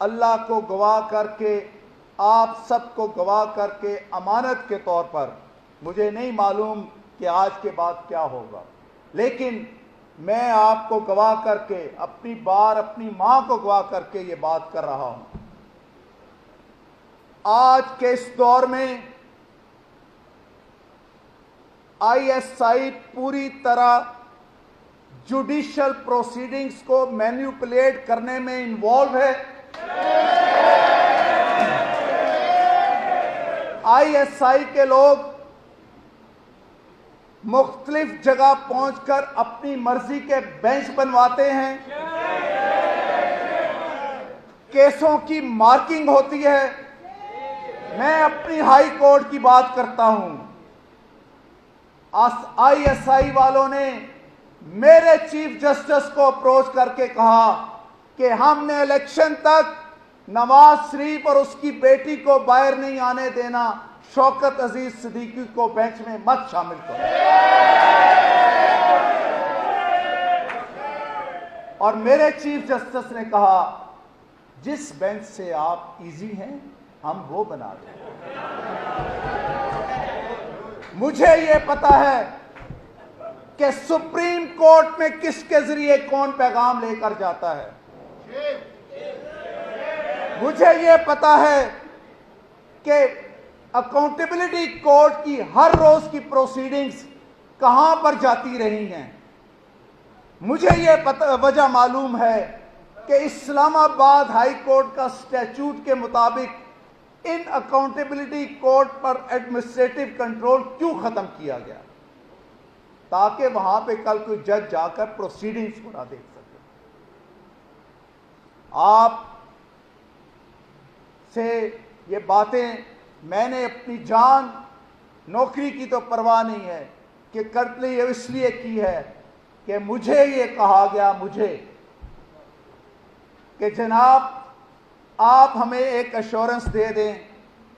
اللہ کو گواہ کر کے، آپ سب کو گواہ کر کے امانت کے طور پر، مجھے نہیں معلوم کہ آج کے بعد کیا ہوگا، لیکن میں آپ کو گواہ کر کے، اپنی ماں کو گواہ کر کے یہ بات کر رہا ہوں۔ آج کے اس دور میں آئی ایس آئی پوری طرح جوڈیشل پروسیڈنگز کو مینیپولیٹ کرنے میں انوالو ہے۔ آئی ایس آئی کے لوگ مختلف جگہ پہنچ کر اپنی مرضی کے بینچ بنواتے ہیں، کیسوں کی مارکنگ ہوتی ہے۔ میں اپنی ہائی کورٹ کی بات کرتا ہوں، آئی ایس آئی والوں نے میرے چیف جسٹس کو اپروچ کر کے کہا کہ ہم نے الیکشن تک نواز شریف اور اس کی بیٹی کو باہر نہیں آنے دینا، شوکت عزیز صدیقی کو بینچ میں مت شامل کرو۔ اور میرے چیف جسٹس نے کہا جس بینچ سے آپ ایزی ہیں ہم وہ بنا دیں۔ مجھے یہ پتا ہے کہ سپریم کورٹ میں کس کے ذریعے کون پیغام لے کر جاتا ہے۔ مجھے یہ پتا ہے کہ اکاؤنٹیبلٹی کورٹ کی ہر روز کی پروسیڈنگز کہاں پر جاتی رہی ہیں۔ مجھے یہ وجہ معلوم ہے کہ اسلام آباد ہائی کورٹ کا اسٹیچوٹ کے مطابق ان اکاؤنٹیبلٹی کورٹ پر ایڈمنسٹریٹو کنٹرول کیوں ختم کیا گیا، تاکہ وہاں پہ کل کوئی جج جا کر پروسیڈنگز کو نہ دیکھ سکے۔ آپ سے یہ باتیں میں نے اپنی جان، نوکری کی تو پرواہ نہیں ہے کہ کرتے اس لیے کی ہے کہ مجھے یہ کہا گیا کہ جناب آپ ہمیں ایک ایشورنس دے دیں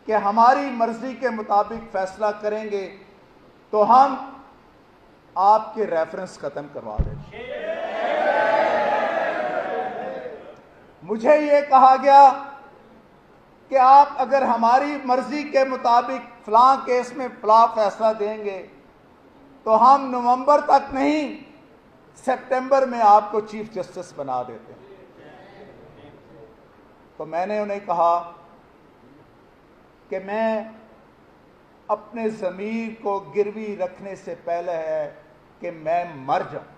کہ ہماری مرضی کے مطابق فیصلہ کریں گے تو ہم آپ کے ریفرنس ختم کروا دیں گے۔ مجھے یہ کہا گیا کہ آپ اگر ہماری مرضی کے مطابق فلاں کیس میں فلاں فیصلہ دیں گے تو ہم نومبر تک نہیں، سپٹمبر میں آپ کو چیف جسٹس بنا دیتے ہیں۔ تو میں نے انہیں کہا کہ میں اپنے ضمیر کو گروی رکھنے سے پہلے ہے کہ میں مر جاؤں۔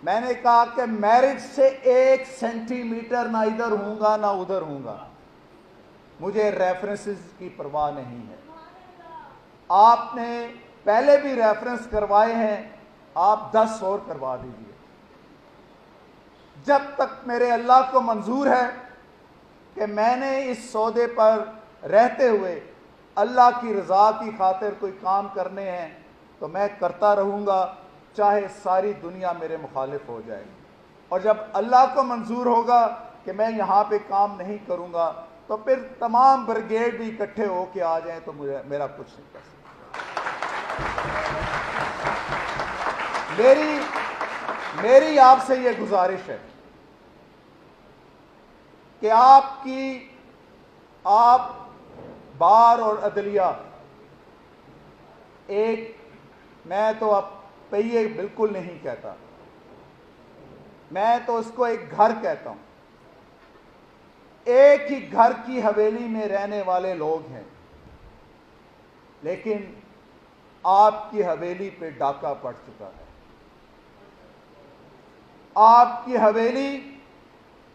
میں نے کہا کہ میرٹ سے 1 سینٹی میٹر نہ ادھر ہوں گا نہ ادھر ہوں گا، مجھے ریفرنسز کی پرواہ نہیں ہے۔ آپ نے پہلے بھی ریفرنس کروائے ہیں، آپ 10 اور کروا دیجئے۔ جب تک میرے اللہ کو منظور ہے کہ میں نے اس سودے پر رہتے ہوئے اللہ کی رضا کی خاطر کوئی کام کرنے ہیں تو میں کرتا رہوں گا، چاہے ساری دنیا میرے مخالف ہو جائے۔ اور جب اللہ کو منظور ہوگا کہ میں یہاں پہ کام نہیں کروں گا تو پھر تمام بریگیڈ بھی اکٹھے ہو کے آ جائیں تو میرا کچھ نہیں کر سکتا۔ میری آپ سے یہ گزارش ہے کہ آپ بار اور عدلیہ میں تو اب پہیے بالکل نہیں کہتا، میں تو اس کو ایک گھر کہتا ہوں۔ ایک ہی گھر کی حویلی میں رہنے والے لوگ ہیں، لیکن آپ کی حویلی پہ ڈاکہ پڑ چکا ہے۔ آپ کی حویلی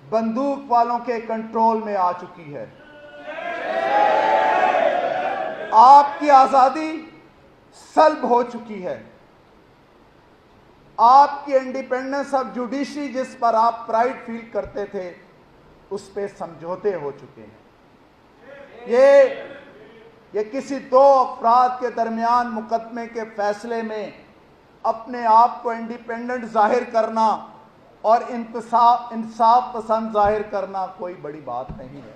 بندوق والوں کے کنٹرول میں آ چکی ہے۔ آپ کی آزادی سلب ہو چکی ہے۔ آپ کی انڈیپینڈنس آف جوڈیشری جس پر آپ پرائیڈ فیل کرتے تھے اس پہ سمجھوتے ہو چکے ہیں۔ یہ کسی 2 افراد کے درمیان مقدمے کے فیصلے میں اپنے آپ کو انڈیپینڈنٹ ظاہر کرنا اور انصاف پسند ظاہر کرنا کوئی بڑی بات نہیں ہے۔